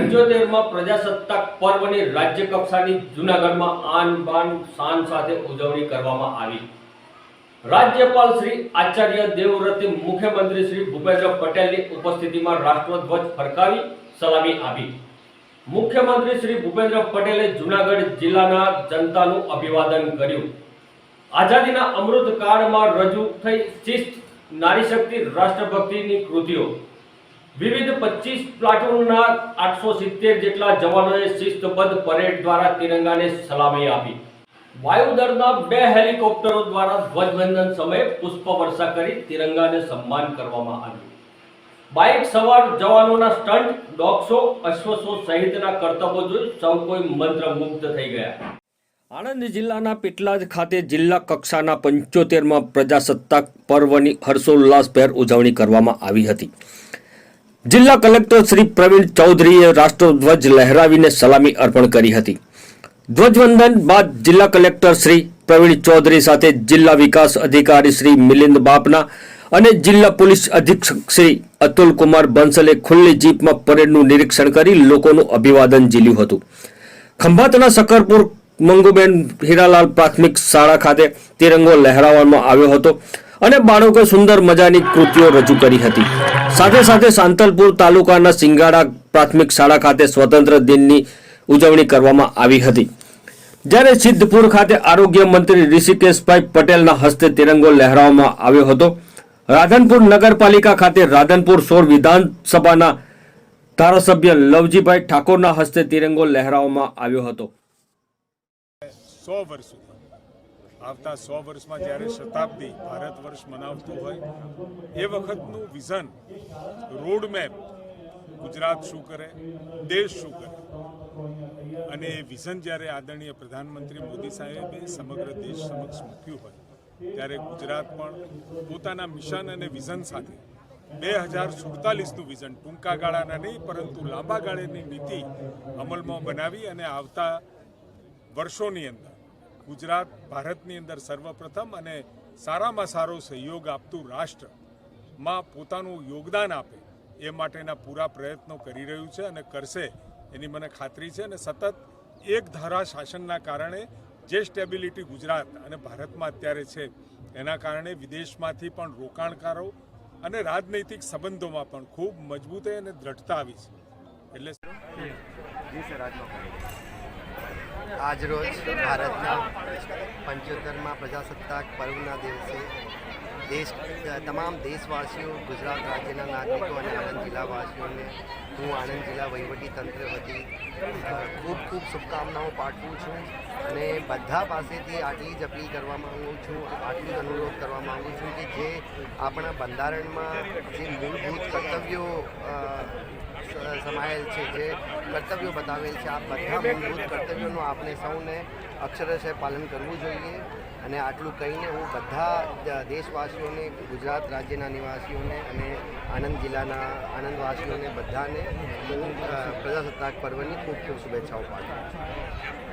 75માં પ્રજાસત્તાક પર્વની રાજ્ય કક્ષાની જૂનાગઢમાં આન બાન શાન સાથે ઉજવણી કરવામાં આવી। રાજ્યપાલ શ્રી આચાર્ય દેવવ્રતે મુખ્યમંત્રી શ્રી ભૂપેન્દ્ર પટેલની ઉપસ્થિતિમાં રાષ્ટ્રધ્વજ ફરકાવી સલામી આપી। મુખ્યમંત્રી શ્રી ભૂપેન્દ્ર પટેલે જૂનાગઢ જિલ્લાના જનતાનું અભિવાદન કર્યું। આઝાદીના અમૃતકાળમાં રજૂ થઈ શિસ્ત, નારી શક્તિ, રાષ્ટ્રભક્તિની કૃતિઓ। વિવિધ 25 પ્લાટૂનના 870 જેટલા જવાનોએ શિસ્તબદ્ધ પરેડ દ્વારા તિરંગાને સલામી આપી। વાયુદળના 2 હેલિકોપ્ટરો દ્વારા ધ્વજવંદન સમયે પુષ્પવર્ષા કરી તિરંગાને સન્માન કરવામાં આવ્યું। બાઇક સવાર જવાનોના સ્ટન્ટ, ડોગ શો, અશ્વ શો સહિતના કરતબો જોઈ સૌ કોઈ મંત્રમુગ્ધ થઈ ગયા। આણંદ જિલ્લાના પેટલાદ ખાતે જિલ્લા કક્ષાના 75માં પ્રજાસત્તાક પર્વની હર્ષોલ્લાસભેર ઉજવણી કરવામાં આવી હતી। જિલ્લા કલેક્ટર શ્રી પ્રવીણ ચૌધરીએ રાષ્ટ્રધ્વજ લહેરાવીને સલામી અર્પણ કરી હતી। ધ્વજવંદન બાદ જિલ્લા કલેક્ટર શ્રી પ્રવીણ ચૌધરી સાથે જિલ્લા વિકાસ અધિકારી શ્રી મિલિંદ બાપના અને જિલ્લા પોલીસ અધિક્ષક શ્રી અતુલ કુમાર બંસલે ખુલ્લી જીપમાં પરેડનું નિરીક્ષણ કરી લોકોનું અભિવાદન ઝીલ્યું હતું। ખંભાતના શકરપુર મંગુબેન હીરાલાલ પ્રાથમિક શાળા ખાતે તિરંગો લહેરાવવામાં આવ્યો હતો અને બાળકોએ સુંદર મજાની કૃતિઓ રજૂ કરી હતી। સાથે સાથે સાંતલપુર તાલુકાના સિંગાડા પ્રાથમિક શાળા ખાતે સ્વતંત્ર દિનની ઉજવણી કરવામાં આવી હતી, જ્યારે સિદ્ધપુર ખાતે આરોગ્ય મંત્રી ઋષિકેશભાઈ પટેલના હસ્તે તિરંગો લહેરાવવામાં આવ્યો હતો। રાધનપુર નગરપાલિકા ખાતે રાધનપુર 16 વિધાનસભાના ધારાસભ્ય લવજીભાઈ ઠાકોરના હસ્તે તિરંગો લહેરાવવામાં આવ્યો હતો। 100 વર્ષ આવતા 100 વર્ષમાં જ્યારે શતાબ્દી ભારત વર્ષ મનાવતું હોય એ વખતનું વિઝન, રોડમેપ, ગુજરાત શું કરે, દેશ શું કરે, અને એ વિઝન જ્યારે આદરણીય પ્રધાનમંત્રી મોદી સાહેબે સમગ્ર દેશ સમક્ષ મૂક્યું હોય ત્યારે ગુજરાત પણ પોતાના મિશન અને વિઝન સાથે 2047નું વિઝન, ટૂંકા ગાળાના નહીં પરંતુ લાંબા ગાળાની નીતિ અમલમાં બનાવી અને આવતા વર્ષોની અંદર ગુજરાત ભારતની અંદર સર્વપ્રથમ અને સારામાં સારો સહયોગ આપતું રાષ્ટ્રમાં પોતાનું યોગદાન આપે એ માટેના પૂરા પ્રયત્નો કરી રહ્યું છે અને કરશે એની મને ખાતરી છે। અને સતત એક ધારા શાસનના કારણે જે સ્ટેબિલિટી ગુજરાત અને ભારતમાં અત્યારે છે એના કારણે વિદેશમાંથી પણ રોકાણકારો અને રાજનૈતિક સંબંધોમાં પણ ખૂબ મજબૂતાઈ અને દ્રઢતા આવી છે। એટલે આજરોજ ભારતના 75માં પ્રજાસત્તાક પર્વના દિવસે તમામ દેશવાસીઓ, ગુજરાત રાજ્યના નાગરિકો અને આણંદ જિલ્લાવાસીઓને હું આણંદ જિલ્લા વહીવટી તંત્ર વતી ખૂબ ખૂબ શુભકામનાઓ પાઠવું છું અને બધા પાસેથી આટલી જ અપીલ કરવા માગું છું, આટલું જ અનુરોધ કરવા માગું છું કે જે આપણા બંધારણમાં જે મૂળભૂત કર્તવ્યો સમાયેલ છે, જે કર્તવ્યો બતાવેલ છે, આ બધા મૂળભૂત કર્તવ્યોનું આપણે સૌને અક્ષરશઃ પાલન કરવું જોઈએ। અને આટલું કહીને હું બધા દેશવાસીઓને, ગુજરાત રાજ્યના નિવાસીઓને અને આણંદ જિલ્લાના આણંદવાસીઓને બધાને હું પ્રજાસત્તાક પર્વની ખૂબ ખૂબ શુભેચ્છાઓ પાઠવું છું।